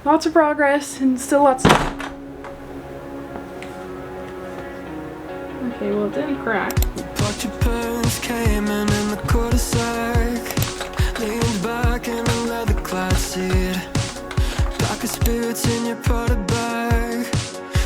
Lots of progress and still lots of... Okay, well it didn't crack. But your parents came in the cul-de-sac, leaned back in a leather-clad seat, darker spirits in your Prada bag,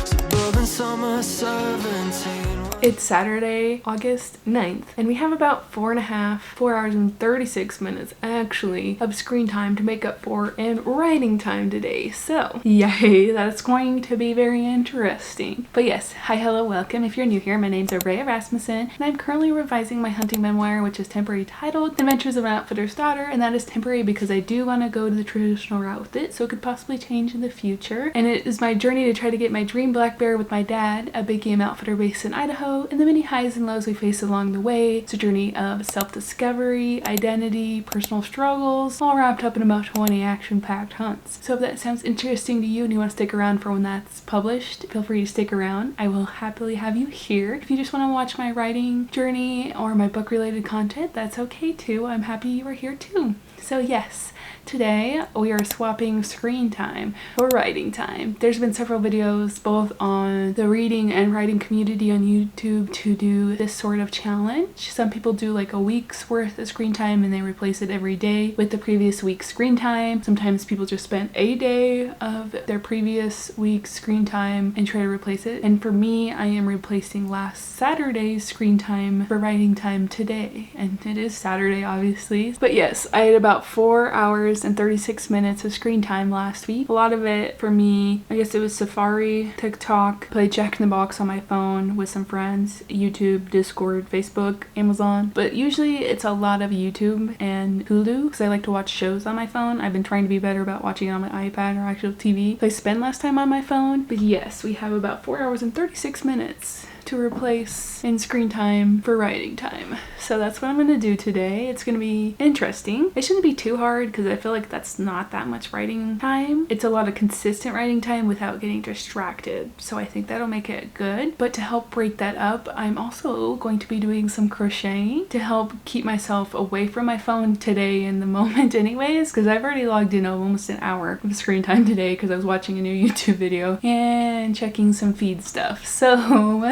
suburban summer 17. It's Saturday, August 9th, and we have about 4 hours and 36 minutes actually of screen time to make up for and writing time today. So, yay, that's going to be very interesting. But yes, hi, hello, welcome. If you're new here, my name's Araya Rasmussen, and I'm currently revising my hunting memoir, which is temporarily titled Adventures of an Outfitter's Daughter, and that is temporary because I do want to go to the traditional route with it, so it could possibly change in the future. And it is my journey to try to get my dream black bear with my dad, a big game outfitter based in Idaho, and the many highs and lows we face along the way. It's a journey of self-discovery, identity, personal struggles, all wrapped up in about 20 action-packed hunts. So if that sounds interesting to you and you want to stick around for when that's published, feel free to stick around. I will happily have you here. If you just want to watch my writing journey or my book-related content, that's okay too. I'm happy you are here too. So yes, today we are swapping screen time for writing time. There's been several videos both on the reading and writing community on YouTube to do this sort of challenge. Some people do like a week's worth of screen time and they replace it every day with the previous week's screen time. Sometimes people just spend a day of their previous week's screen time and try to replace it. And for me, I am replacing last Saturday's screen time for writing time today. And it is Saturday, obviously. But yes, I had about 4 hours and 36 minutes of screen time last week. A lot of it for me, I guess it was Safari, TikTok, played Jack in the Box on my phone with some friends, YouTube, Discord, Facebook, Amazon. But usually it's a lot of YouTube and Hulu because I like to watch shows on my phone. I've been trying to be better about watching it on my iPad or actual TV. I spend less time on my phone. But yes, we have about 4 hours and 36 minutes to replace in screen time for writing time. So that's what I'm going to do today. It's going to be interesting. It shouldn't be too hard because I feel like that's not that much writing time. It's a lot of consistent writing time without getting distracted. So I think that'll make it good. But to help break that up, I'm also going to be doing some crocheting to help keep myself away from my phone today in the moment anyways, because I've already logged in almost an hour of screen time today because I was watching a new YouTube video and checking some feed stuff. So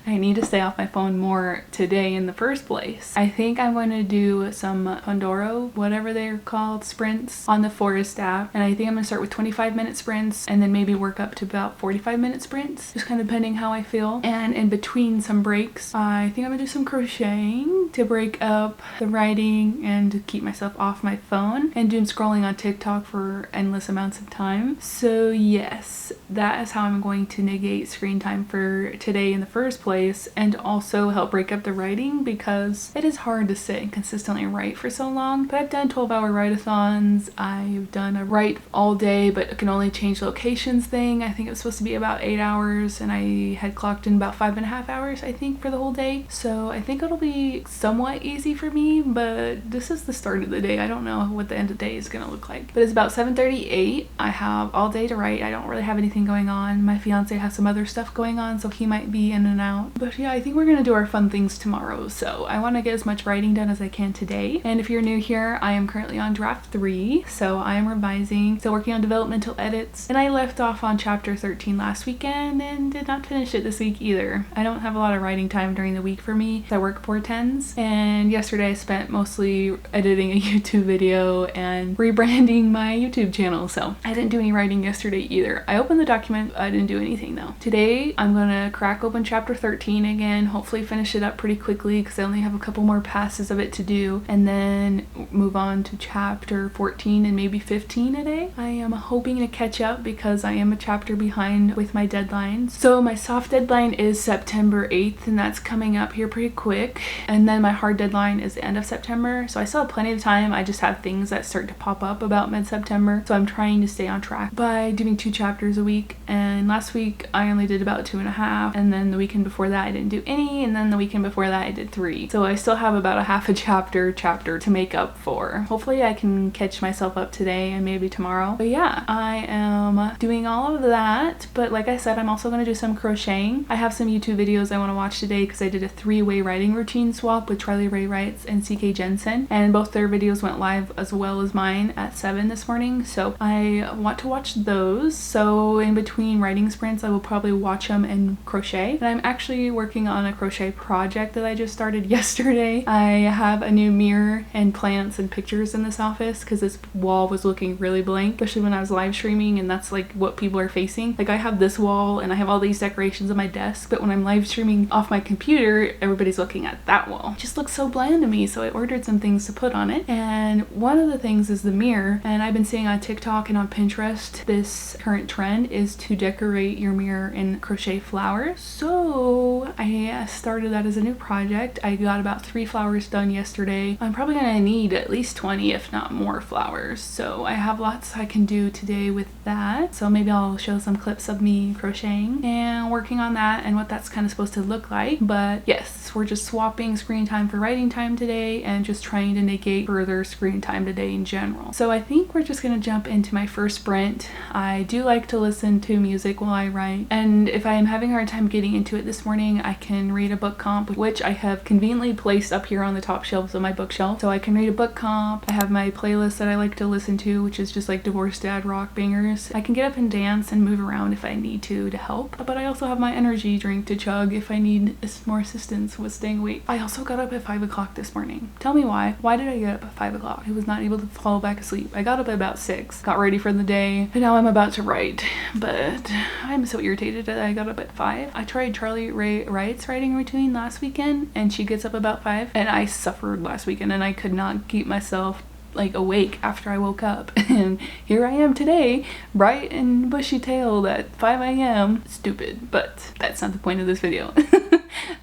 I need to stay off my phone more today in the first place. I think I'm going to do some Pandoro, whatever they're called, sprints on the Forest app. And I think I'm going to start with 25-minute sprints and then maybe work up to about 45-minute sprints, just kind of depending how I feel. And in between some breaks, I think I'm going to do some crocheting to break up the writing and to keep myself off my phone and doing scrolling on TikTok for endless amounts of time. So yes, that is how I'm going to negate screen time for today in the first place and also help break up the writing because it is hard to sit and consistently write for so long. But I've done 12-hour write-a-thons. I've done a write all day but can only change locations thing. I think it was supposed to be about 8 hours and I had clocked in about 5.5 hours I think for the whole day. So I think it'll be somewhat easy for me, but this is the start of the day. I don't know what the end of the day is gonna look like. But it's about 7:38. I have all day to write. I don't really have anything going on. My fiance has some other stuff going on, so he might be in and out. But yeah, I think we're gonna do our fun things tomorrow. So I want to get as much writing done as I can today. And if you're new here, I am currently on draft 3. So I am revising, still working on developmental edits. And I left off on chapter 13 last weekend and did not finish it this week either. I don't have a lot of writing time during the week for me. I work 4/10s. And yesterday I spent mostly editing a YouTube video and rebranding my YouTube channel. So I didn't do any writing yesterday either. I opened the document, I didn't do anything though. Today I'm gonna crack open chapter 13 again, hopefully finish it up pretty quickly because I only have a couple more passes of it to do, and then move on to chapter 14 and maybe 15 today. I am hoping to catch up because I am a chapter behind with my deadlines. So my soft deadline is September 8th and that's coming up here pretty quick, and then my hard deadline is the end of September. So I still have plenty of time. I just have things that start to pop up about mid-September, so I'm trying to stay on track by doing 2 chapters a week. And last week I only did about 2.5, and then then the weekend before that I didn't do any, and then the weekend before that I did 3. So I still have about a half a chapter to make up for. Hopefully I can catch myself up today and maybe tomorrow. But yeah, I am doing all of that, but like I said, I'm also going to do some crocheting. I have some YouTube videos I want to watch today because I did a 3-way writing routine swap with Charlie Ray Writes and CK Jensen, and both their videos went live as well as mine at 7 this morning, so I want to watch those. So in between writing sprints I will probably watch them and crochet. And I'm actually working on a crochet project that I just started yesterday. I have a new mirror and plants and pictures in this office because this wall was looking really blank, especially when I was live streaming, and that's like what people are facing. Like I have this wall and I have all these decorations on my desk, but when I'm live streaming off my computer, everybody's looking at that wall. It just looks so bland to me, so I ordered some things to put on it, and one of the things is the mirror. And I've been seeing on TikTok and on Pinterest, this current trend is to decorate your mirror in crochet flowers. So I started that as a new project. I got about 3 flowers done yesterday. I'm probably gonna need at least 20 if not more flowers, so I have lots I can do today with that. So maybe I'll show some clips of me crocheting and working on that and what that's kind of supposed to look like. But yes, we're just swapping screen time for writing time today and just trying to negate further screen time today in general. So I think we're just gonna jump into my first sprint. I do like to listen to music while I write, and if I am having a hard time getting into it this morning, I can read a book comp, which I have conveniently placed up here on the top shelves of my bookshelf. So I can read a book comp. I have my playlist that I like to listen to, which is just like divorced dad rock bangers. I can get up and dance and move around if I need to help, but I also have my energy drink to chug if I need more assistance with staying awake. I also got up at 5 o'clock this morning. Tell me why. Why did I get up at 5 o'clock? I was not able to fall back asleep. I got up at about 6, got ready for the day, and now I'm about to write. But I'm so irritated that I got up at 5. I tried Charlie Ray Wright's writing routine last weekend, and she gets up about 5, and I suffered last weekend, and I could not keep myself like awake after I woke up. And here I am today, bright and bushy-tailed at 5 a.m. Stupid, but that's not the point of this video.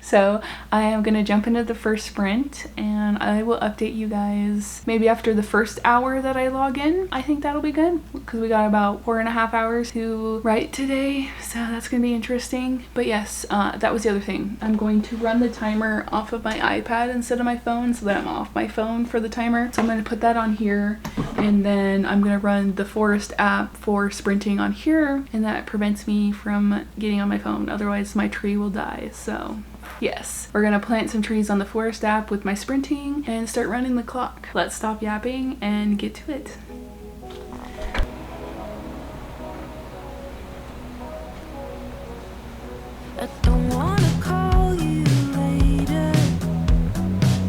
So I am gonna jump into the first sprint, and I will update you guys maybe after the first hour that I log in. I think that'll be good because we got about 4.5 hours to write today, so that's gonna be interesting. But yes, that was the other thing. I'm going to run the timer off of my iPad instead of my phone so that I'm off my phone for the timer. So I'm gonna put that on here, and then I'm gonna run the Forest app for sprinting on here, and that prevents me from getting on my phone. Otherwise my tree will die. So yes, we're gonna plant some trees on the Forest app with my sprinting and start running the clock. Let's stop yapping and get to it. I don't wanna call you later.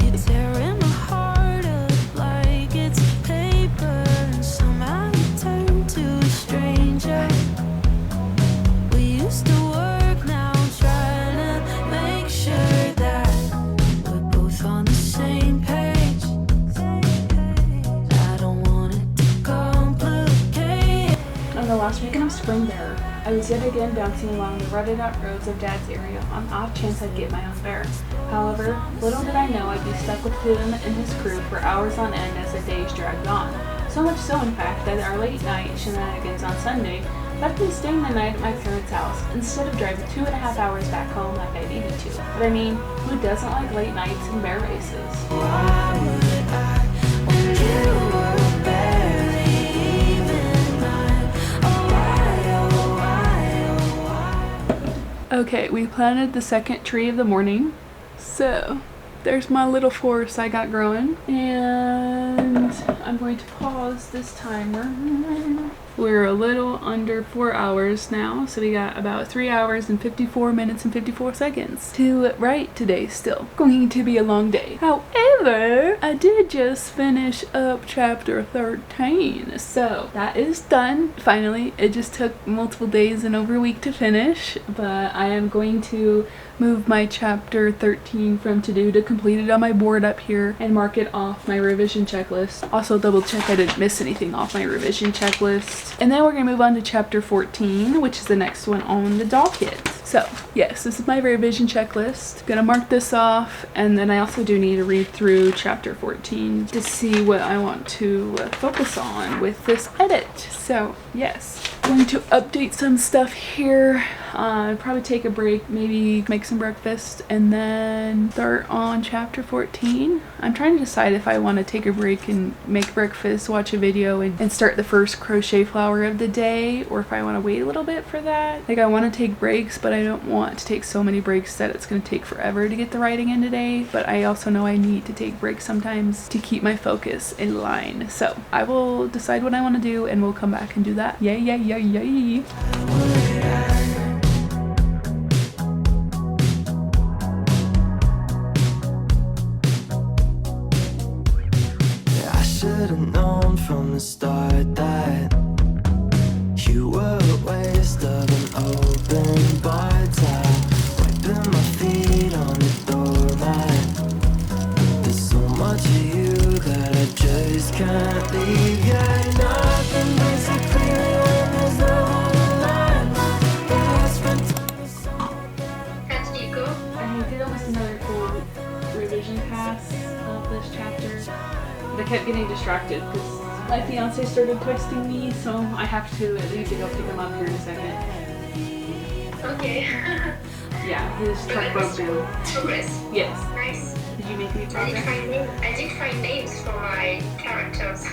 It's tearing my heart up like it's paper, and somehow you turn to a stranger. We used to work, now I'm trying to make sure that we're both on the same page. I don't want it to complicate. On the last weekend of spring there, I was yet again bouncing along the rutted out roads of Dad's area on the off chance I'd get my own bear. However, little did I know I'd be stuck with him and his crew for hours on end as the days dragged on. So much so, in fact, that our late night shenanigans on Sunday left me staying the night at my parents' house instead of driving 2.5 hours back home like I needed to. But I mean, who doesn't like late nights and bear races? Why would I when you were barely even mine? Oh why, oh why, oh why? Okay, we planted the second tree of the morning. So there's my little forest I got growing, and I'm going to pause this timer. We're a little under 4 hours now, so we got about 3 hours and 54 minutes and 54 seconds to write today. Still going to be a long day. However, I did just finish up chapter 13, so that is done. Finally, it just took multiple days and over a week to finish, but I am going to move my chapter 13 from to do to completed on my board up here and mark it off my revision checklist. Also double check I didn't miss anything off my revision checklist. And then we're gonna move on to chapter 14, which is the next one on the docket. So yes, this is my revision checklist. Gonna mark this off, and then I also do need to read through chapter 14 to see what I want to focus on with this edit. So yes, going to update some stuff here. Probably take a break, maybe make some breakfast, and then start on chapter 14. I'm trying to decide if I want to take a break and make breakfast, watch a video, and start the first crochet flower of the day, or if I want to wait a little bit for that. Like, I want to take breaks, but I don't want to take so many breaks that it's going to take forever to get the writing in today. But I also know I need to take breaks sometimes to keep my focus in line. So I will decide what I want to do, and we'll come back and do that. Yay, yay, yay, yay. I should have known from the start that you were a waste of an open bar tap, wiping my feet on the doormat. There's so much of you that I just can't leave. Yeah, nothing makes it clear when there's no other line. But I spent time with someone. How did you go? I did almost another full revision pass of this chapter. But I kept getting distracted because my fiance started texting me, so I have to leave to go pick him up here in a second. Okay. Yeah, his truck broke down. Progress. Yes. Nice. Did you make any I progress? did find names for my characters.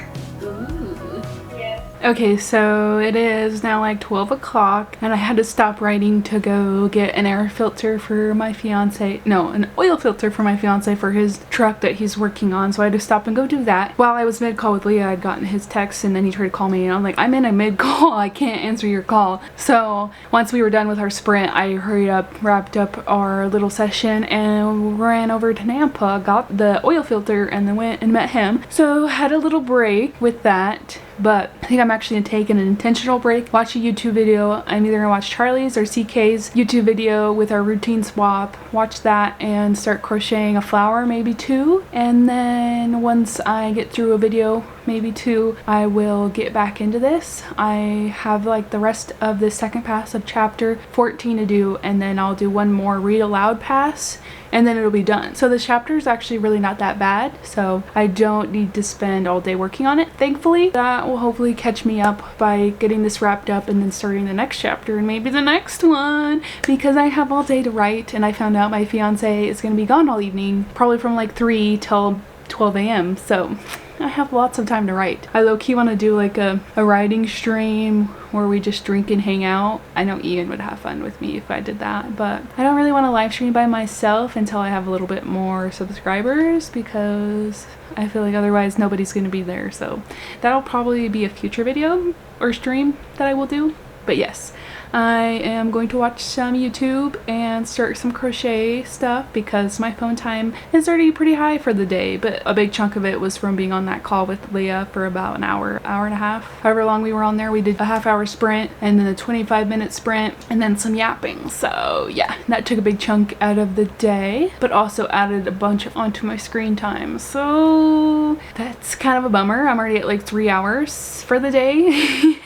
Ooh. Yeah. Okay, so it is now like 12 o'clock, and I had to stop writing to go get an air filter for my fiance. No, an oil filter for my fiance for his truck that he's working on. So I had to stop and go do that. While I was mid-call with Leah, I'd gotten his text, and then he tried to call me, and I'm like, I'm in a mid-call. I can't answer your call. So once we were done with our sprint, I hurried up, wrapped up our little session, and ran over to Nampa, got the oil filter, and then went and met him. So had a little break with that. But I think I'm actually gonna take an intentional break, watch a YouTube video. I'm either gonna watch Charlie's or CK's YouTube video with our routine swap, watch that, and start crocheting a flower, maybe two. And then once I get through a video, maybe two, I will get back into this. I have like the rest of the second pass of chapter 14 to do, and then I'll do one more read aloud pass, and then it'll be done. So the chapter is actually really not that bad, so I don't need to spend all day working on it, thankfully. That will hopefully catch me up by getting this wrapped up and then starting the next chapter and maybe the next one, because I have all day to write, and I found out my fiance is going to be gone all evening, probably from like 3 till 12 a.m. so I have lots of time to write. I low-key want to do like a writing stream where we just drink and hang out. I know Ian would have fun with me if I did that, but I don't really want to live stream by myself until I have a little bit more subscribers, because I feel like otherwise nobody's going to be there. So that'll probably be a future video or stream that I will do. But yes, I am going to watch some YouTube and start some crochet stuff because my phone time is already pretty high for the day, but a big chunk of it was from being on that call with Leah for about an hour, hour and a half. However long we were on there, we did a half-hour sprint and then a 25-minute sprint and then some yapping. So yeah, that took a big chunk out of the day, but also added a bunch onto my screen time. So that's kind of a bummer. I'm already at like 3 hours for the day.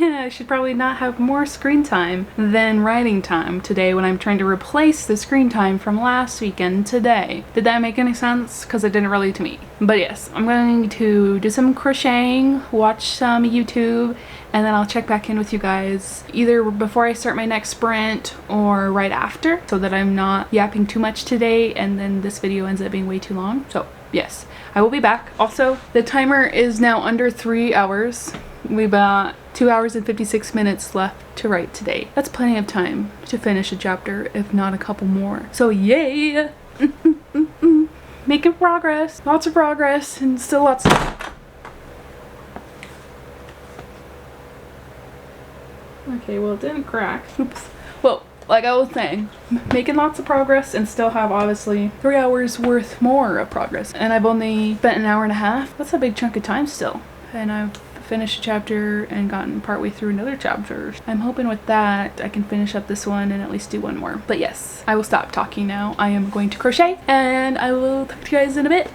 I should probably not have more screen time than writing time today when I'm trying to replace the screen time from last weekend today. Did that make any sense? Because it didn't really to me. But yes, I'm going to do some crocheting, watch some YouTube, and then I'll check back in with you guys either before I start my next sprint or right after, so that I'm not yapping too much today and then this video ends up being way too long. So yes, I will be back. Also, the timer is now under 3 hours. We've got 2 hours and 56 minutes left to write today. That's plenty of time to finish a chapter, if not a couple more. So yay! Making progress. Lots of progress and still lots of... Okay, well it didn't crack. Oops. Well, like I was saying, making lots of progress and still have obviously 3 hours worth more of progress. And I've only spent an hour and a half. That's a big chunk of time still. And I've finished a chapter and gotten partway through another chapter. I'm hoping with that I can finish up this one and at least do one more. But yes, I will stop talking now. I am going to crochet and I will talk to you guys in a bit.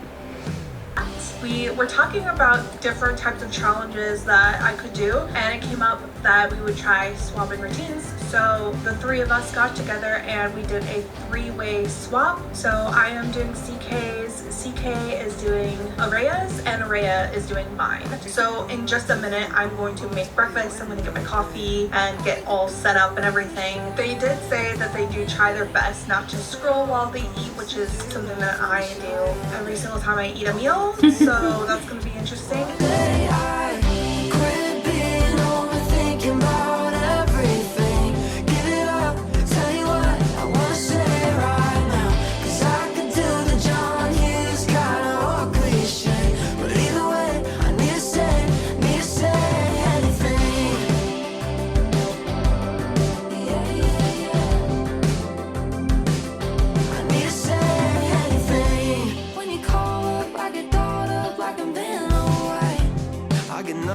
We were talking about different types of challenges that I could do, and it came up that we would try swapping routines. So the three of us got together and we did a 3-way swap. So I am doing CK's is CK is doing Araya's and Araya is doing mine. So in just a minute, I'm going to make breakfast. I'm going to get my coffee and get all set up and everything. They did say that they do try their best not to scroll while they eat, which is something that I do every single time I eat a meal. So that's going to be interesting.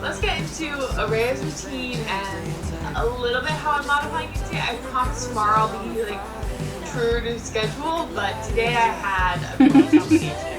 Let's get into Araya's routine and a little bit how I'm modifying it today. I promise tomorrow I'll be like true to schedule, but today I had a business obligation.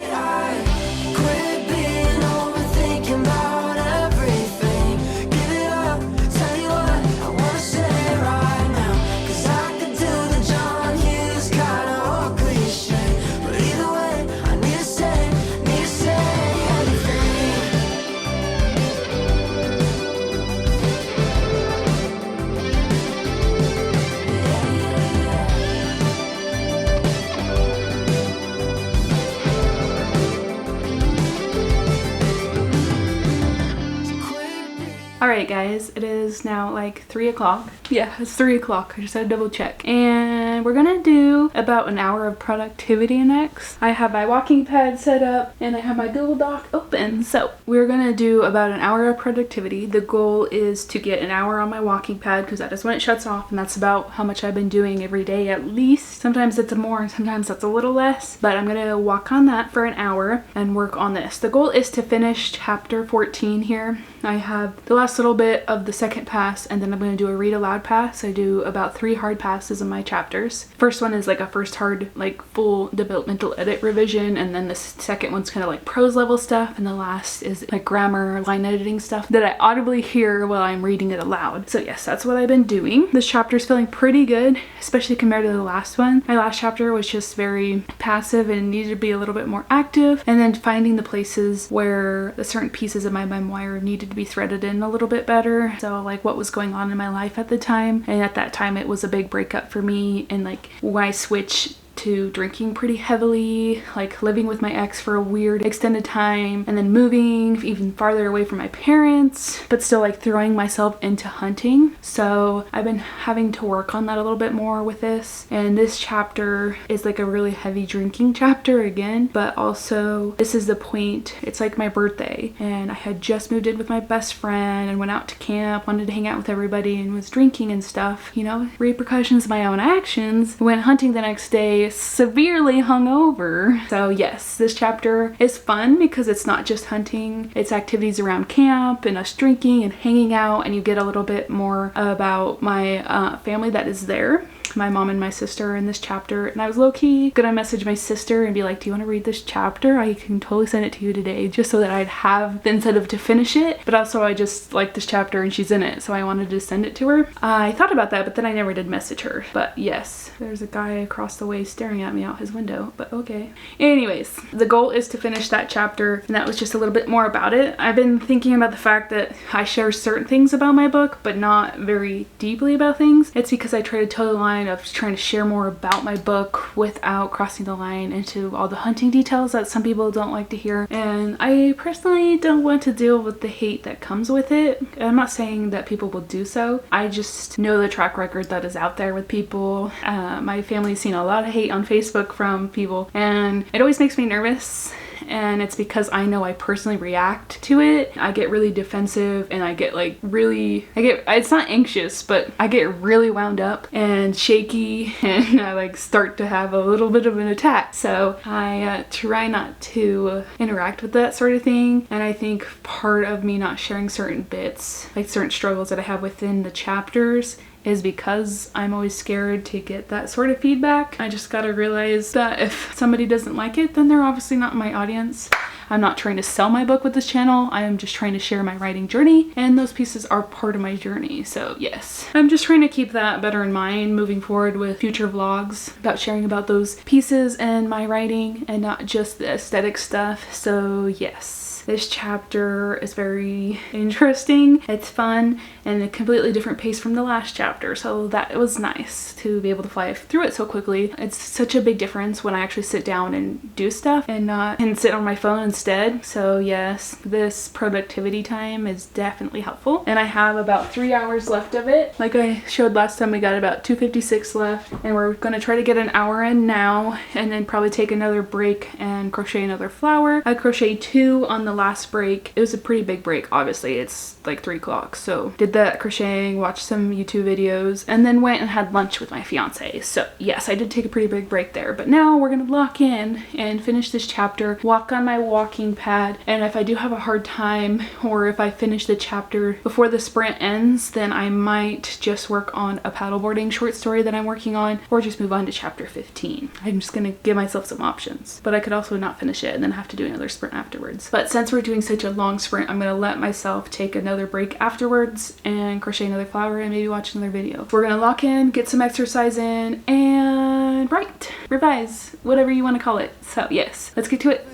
Alright guys, it is now like 3 o'clock. Yeah, it's 3 o'clock. I just had to double check. And we're gonna do about an hour of productivity next. I have my walking pad set up and I have my Google Doc open. So we're gonna do about an hour of productivity. The goal is to get an hour on my walking pad because that is when it shuts off, and that's about how much I've been doing every day at least. Sometimes it's more and sometimes that's a little less, but I'm gonna walk on that for an hour and work on this. The goal is to finish chapter 14 here. I have the last little bit of the second pass, and then I'm going to do a read aloud pass. I do about 3 hard passes in my chapters. First one is like a first hard, like full developmental edit revision, and then the second one's kind of like prose level stuff, and the last is like grammar, line editing stuff that I audibly hear while I'm reading it aloud. So yes, that's what I've been doing. This chapter's feeling pretty good, especially compared to the last one. My last chapter was just very passive and needed to be a little bit more active, and then finding the places where the certain pieces of my memoir needed to be threaded in a little bit better. So like what was going on in my life at the time, and at that time it was a big breakup for me, and like why switch to drinking pretty heavily, like living with my ex for a weird extended time, and then moving even farther away from my parents, but still like throwing myself into hunting. So I've been having to work on that a little bit more with this, and this chapter is like a really heavy drinking chapter again, but also this is the point. It's like my birthday, and I had just moved in with my best friend and went out to camp, wanted to hang out with everybody, and was drinking and stuff, you know, repercussions of my own actions. Went hunting the next day severely hungover. So yes, this chapter is fun because it's not just hunting, it's activities around camp and us drinking and hanging out, and you get a little bit more about my family that is there. My mom and my sister are in this chapter, and I was low-key gonna message my sister and be like, do you want to read this chapter? I can totally send it to you today, just so that I'd have the incentive to finish it, but also I just like this chapter and she's in it, so I wanted to send it to her. I thought about that, but then I never did message her. But yes, there's a guy across the way staring at me out his window, but okay. Anyways, the goal is to finish that chapter, and that was just a little bit more about it. I've been thinking about the fact that I share certain things about my book, but not very deeply about things. It's because I try to toe the line of trying to share more about my book without crossing the line into all the hunting details that some people don't like to hear, and I personally don't want to deal with the hate that comes with it. I'm not saying that people will do so, I just know the track record that is out there with people. My family's seen a lot of hate on Facebook from people, and it always makes me nervous. And it's because I know I personally react to it. I get really defensive, and I get like really, it's not anxious, but I get really wound up and shaky, and I like start to have a little bit of an attack. So I try not to interact with that sort of thing. And I think part of me not sharing certain bits, like certain struggles that I have within the chapters, is because I'm always scared to get that sort of feedback. I just gotta realize that if somebody doesn't like it, then they're obviously not my audience. I'm not trying to sell my book with this channel. I am just trying to share my writing journey, and those pieces are part of my journey. So yes, I'm just trying to keep that better in mind moving forward with future vlogs about sharing about those pieces and my writing and not just the aesthetic stuff. So yes. This chapter is very interesting, it's fun, and a completely different pace from the last chapter, so that was nice to be able to fly through it so quickly. It's such a big difference when I actually sit down and do stuff and sit on my phone instead. So yes, this productivity time is definitely helpful, and I have about 3 hours left of it. Like I showed last time, we got about 2:56 left, and we're going to try to get an hour in now, and then probably take another break and crochet another flower. I crocheted 2 on the last break. It was a pretty big break, obviously. It's like 3 o'clock, so did that crocheting, watched some YouTube videos, and then went and had lunch with my fiance. So yes, I did take a pretty big break there, but now we're gonna lock in and finish this chapter, walk on my walking pad, and if I do have a hard time, or if I finish the chapter before the sprint ends, then I might just work on a paddleboarding short story that I'm working on, or just move on to chapter 15. I'm just gonna give myself some options, but I could also not finish it and then have to do another sprint afterwards. But since we're doing such a long sprint, I'm gonna let myself take another break afterwards and crochet another flower and maybe watch another video. We're gonna lock in, get some exercise in, and write, revise, whatever you want to call it. So yes, let's get to it.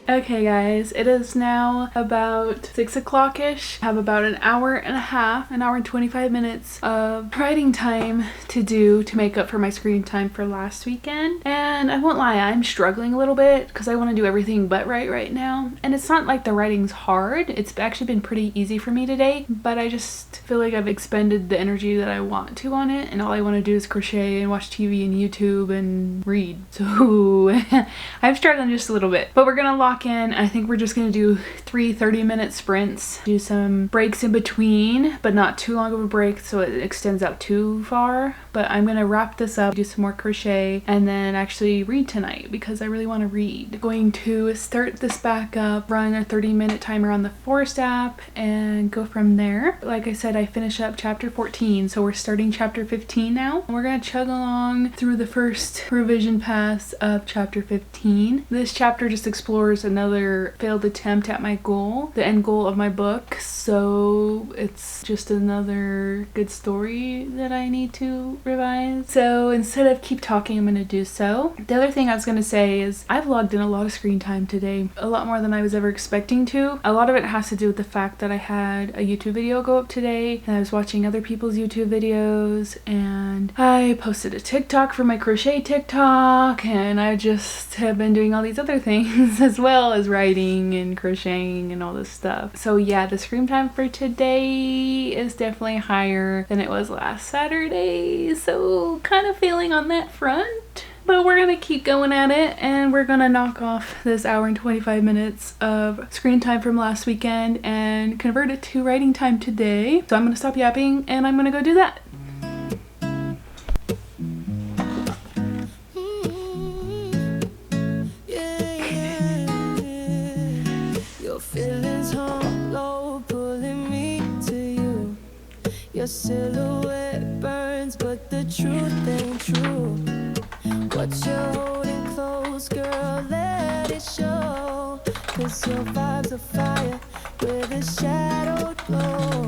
Okay guys, it is now about 6 o'clock-ish. I have about an hour and a half, an hour and 25 minutes of writing time to do to make up for my screen time for last weekend. And I won't lie, I'm struggling a little bit because I want to do everything but write right now. And it's not like the writing's hard. It's actually been pretty easy for me today, but I just feel like I've expended the energy that I want to on it, and all I want to do is crochet and watch TV and YouTube and read. So I'm struggling just a little bit, but we're gonna lock in. I think we're just gonna do 3 30-minute sprints, do some breaks in between, but not too long of a break so it extends out too far. But I'm gonna wrap this up, do some more crochet, and then actually read tonight because I really want to read. Going to start this back up, run a 30-minute timer on the Forest app, and go from there. Like I said, I finish up chapter 14, so we're starting chapter 15 now. We're gonna chug along through the first revision pass of chapter 15. This chapter just explores another failed attempt at my goal, the end goal of my book, so it's just another good story that I need to revise. So instead of keep talking, I'm gonna do so. The other thing I was gonna say is I've logged in a lot of screen time today, a lot more than I was ever expecting to. A lot of it has to do with the fact that I had a YouTube video go up today, and I was watching other people's YouTube videos, and I posted a TikTok for my crochet TikTok, and I just have been doing all these other things as well as writing and crocheting and all this stuff. So yeah, the screen time for today is definitely higher than it was last Saturday, so kind of feeling on that front. But we're gonna keep going at it, and we're gonna knock off this hour and 25 minutes of screen time from last weekend and convert it to writing time today. So I'm gonna stop yapping and I'm gonna go do that. Your feelings hung low, pulling me to you. Your silhouette burns, but the truth ain't true. What you're holding close, girl, let it show. 'Cause your vibes are fire with a shadowed glow.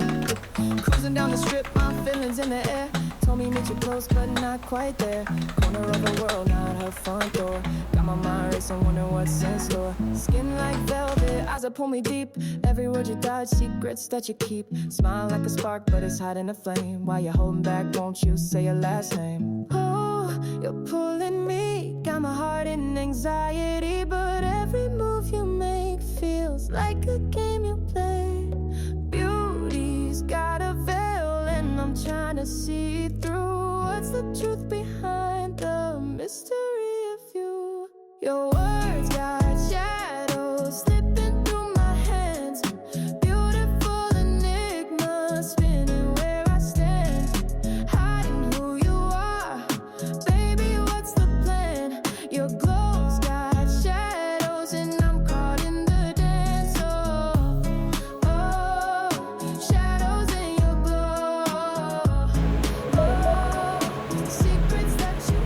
Cruising down the strip, my feelings in the air. Told me meet you close, but not quite there. Corner of the world, not her front door. Got my mind racing, wondering what's in store. Skin like velvet, eyes that pull me deep. Every word you dodge, secrets that you keep. Smile like a spark, but it's hiding a flame. While you're holding back, won't you say your last name? Oh, you're pulling me, got my heart in anxiety, but every It's like a game you play. Beauty's got a veil, and I'm trying to see through. What's the truth behind the mystery of you? Your words got shadows slipping through my hands. Beautiful enigma spinning where I stand. Hiding who you are, baby, what's the plan? Your glow's got shadows and I'm caught in the dance. Oh, oh, shadows in your glow. Oh, secrets that you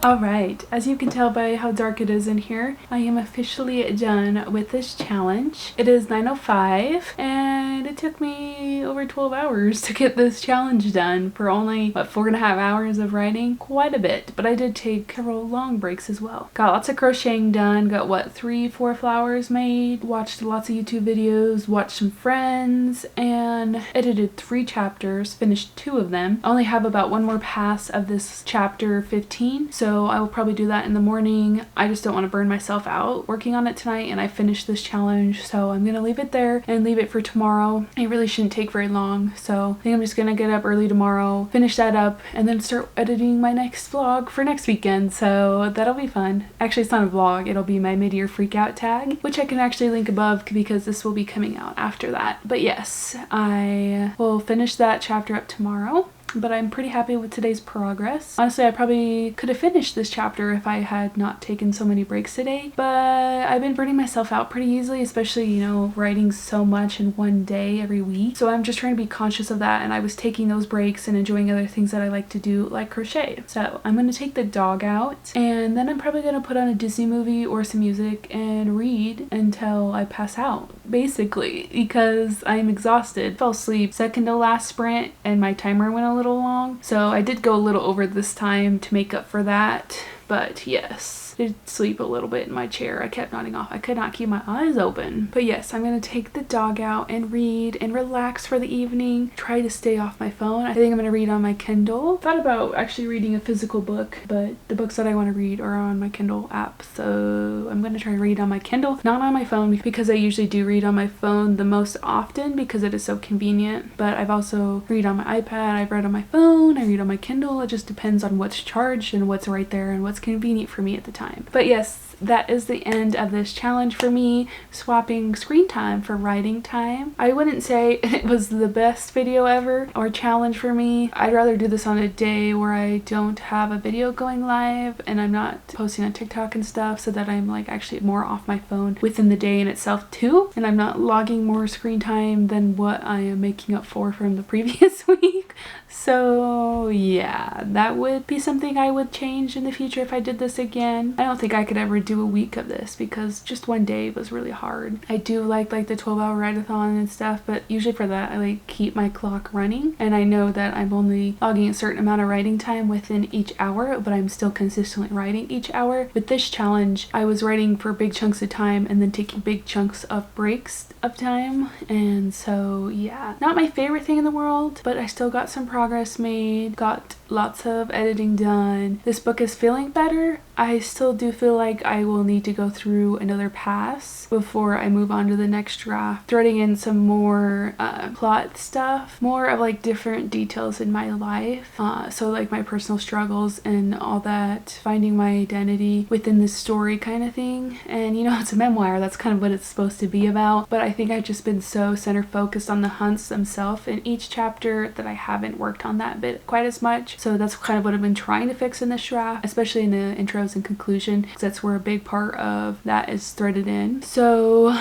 Alright, as you can tell by how dark it is in here, I am officially done with this challenge. It is 9:05 and it took me over 12 hours to get this challenge done for only, what, 4.5 hours of writing? Quite a bit, but I did take several long breaks as well. Got lots of crocheting done, got what, 3-4 flowers made, watched lots of YouTube videos, watched some friends, and edited 3 chapters, finished 2 of them. I only have about 1 more pass of this chapter 15, so I will probably do that in the morning. I just don't want to burn myself out working on it tonight, and I finished this challenge, so I'm gonna leave it there and leave it for tomorrow. It really shouldn't take very long, so I think I'm just gonna get up early tomorrow, finish that up, and then start editing my next vlog for next weekend, so that'll be fun. Actually, it's not a vlog, it'll be my mid-year freakout tag, which I can actually link above because this will be coming out after that. But yes, I will finish that chapter up tomorrow. But I'm pretty happy with today's progress. Honestly, I probably could have finished this chapter if I had not taken so many breaks today, but I've been burning myself out pretty easily, especially, you know, writing so much in one day every week. So I'm just trying to be conscious of that, and I was taking those breaks and enjoying other things that I like to do, like crochet. So I'm gonna take the dog out, and then I'm probably gonna put on a Disney movie or some music and read until I pass out, basically, because I'm exhausted. Fell asleep second to last sprint, and my timer went a little long, so I did go a little over this time to make up for that. But yes, I did sleep a little bit in my chair. I kept nodding off. I could not keep my eyes open. But yes, I'm gonna take the dog out and read and relax for the evening. Try to stay off my phone. I think I'm gonna read on my Kindle. Thought about actually reading a physical book, but the books that I want to read are on my Kindle app, so I'm gonna try to read on my Kindle, not on my phone, because I usually do read on my phone the most often because it is so convenient. But I've also read on my iPad, I've read on my phone, I read on my Kindle. It just depends on what's charged and what's right there and what's convenient for me at the time. But yes, that is the end of this challenge for me, swapping screen time for writing time. I wouldn't say it was the best video ever or challenge for me. I'd rather do this on a day where I don't have a video going live and I'm not posting on TikTok and stuff, so that I'm like actually more off my phone within the day in itself too, and I'm not logging more screen time than what I am making up for from the previous week. So yeah, that would be something I would change in the future if I did this again. I don't think I could ever do a week of this because just one day was really hard. I do like the 12-hour write-a-thon and stuff, but usually for that I like keep my clock running, and I know that I'm only logging a certain amount of writing time within each hour, but I'm still consistently writing each hour. With this challenge, I was writing for big chunks of time and then taking big chunks of breaks of time, and so yeah, not my favorite thing in the world, but I still got some progress made, got lots of editing done. This book is feeling better. I still do feel like I will need to go through another pass before I move on to the next draft, threading in some more plot stuff, more of like different details in my life, so like my personal struggles and all that, finding my identity within this story kind of thing. And you know, it's a memoir, that's kind of what it's supposed to be about, but I think I've just been so center focused on the hunts themselves in each chapter that I haven't worked on that bit quite as much. So that's kind of what I've been trying to fix in this draft, especially in the intros and conclusion, because that's where a big part of that is threaded in. So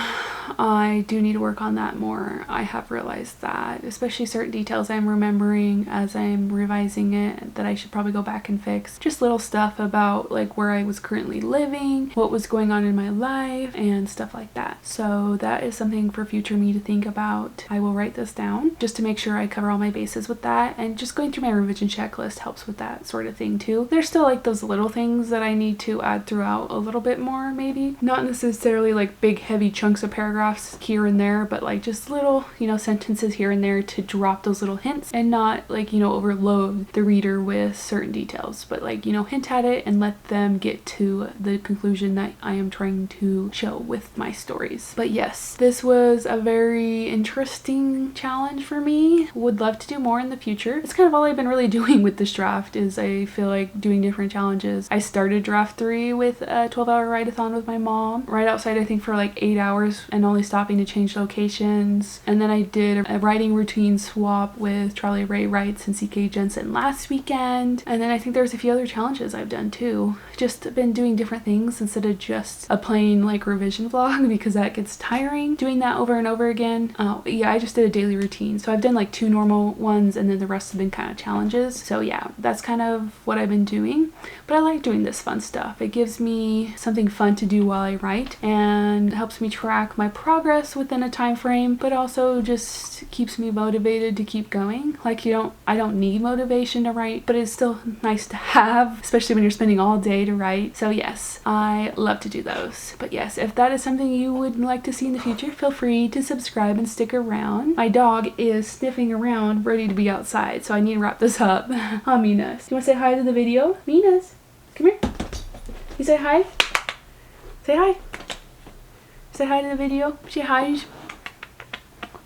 I do need to work on that more. I have realized that, especially certain details I'm remembering as I'm revising it, that I should probably go back and fix. Just little stuff about like where I was currently living, what was going on in my life, and stuff like that. So that is something for future me to think about. I will write this down just to make sure I cover all my bases with that, and just going through my revision checklist helps with that sort of thing too. There's still like those little things that I need to add throughout a little bit more, maybe. Not necessarily like big heavy chunks of paragraphs paragraphs here and there, but like just little, you know, sentences here and there to drop those little hints and not like, you know, overload the reader with certain details, but like, you know, hint at it and let them get to the conclusion that I am trying to show with my stories. But yes, this was a very interesting challenge for me. Would love to do more in the future. It's kind of all I've been really doing with this draft, is I feel like doing different challenges. I started draft 3 with a 12-hour write-a-thon with my mom, right outside I think for like 8 hours and only stopping to change locations. And then I did a writing routine swap with Charlie Ray Writes and CK Jensen last weekend. And then I think there's a few other challenges I've done too. Just been doing different things instead of just a plain like revision vlog, because that gets tiring doing that over and over again. Yeah, I just did a daily routine. So I've done like 2 normal ones and then the rest have been kind of challenges. So yeah, that's kind of what I've been doing. But I like doing this fun stuff. It gives me something fun to do while I write and helps me track my progress within a time frame, but also just keeps me motivated to keep going. Like I don't need motivation to write, but it's still nice to have, especially when you're spending all day to write. So yes, I love to do those. But yes, if that is something you would like to see in the future, feel free to subscribe and stick around. My dog is sniffing around ready to be outside, so I need to wrap this up. Oh, Minas. You want to say hi to the video? Minas, come here. You say hi? Say hi. Say hi to the video. Say hi.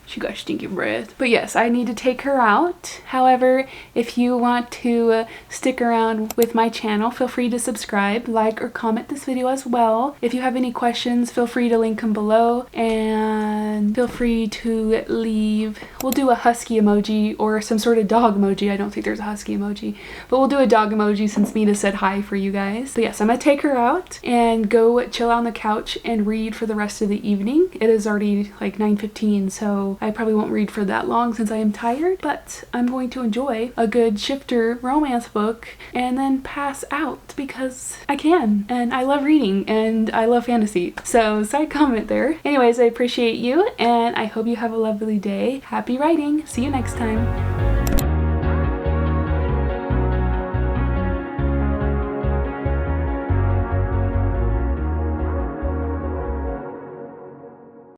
She got stinky breath. But yes, I need to take her out. However, if you want to stick around with my channel, feel free to subscribe, like, or comment this video as well. If you have any questions, feel free to link them below, and feel free to leave. We'll do a husky emoji or some sort of dog emoji. I don't think there's a husky emoji, but we'll do a dog emoji since Mina said hi for you guys. But yes, I'm gonna take her out and go chill on the couch and read for the rest of the evening. It is already like 9:15, so I probably won't read for that long since I am tired, but I'm going to enjoy a good shifter romance book and then pass out because I can, and I love reading and I love fantasy. So side comment there. Anyways, I appreciate you and I hope you have a lovely day. Happy writing. See you next time.